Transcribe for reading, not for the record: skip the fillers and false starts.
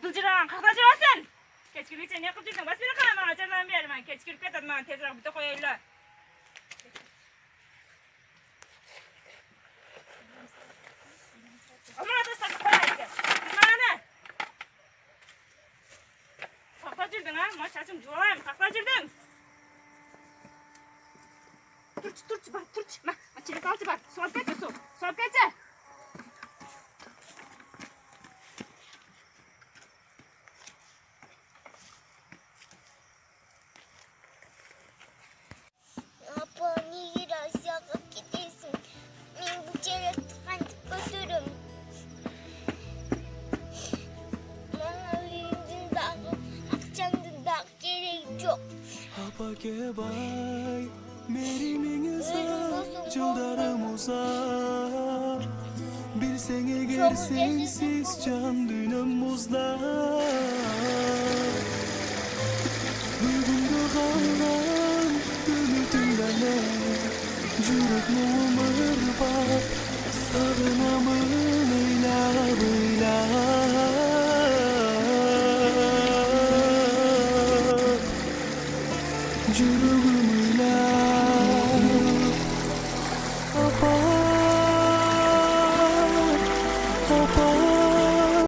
Bılcıran, kalkma cevapsın. Keçkirlikçe ne kıptıysın? Bas beni kalan bana, çarlan bir yerim. Keçkirlik etadın bana, tezrak bir de koyayla. Aman adı sakın koyayla. Bana ne? Kalkma cildin ha, maşacım cuvalayım, kalkma cildin. Turç, bak, turç. Çelik altı bak, soğuk geçe su, soğuk geçe. Apake bay Meri mingisa Jıldarım uzak Bir sene gel sensiz can dünüm uzak Duygumda kalan Ümitimden Cürek numar bak Sağınamın eyla Jurugum ila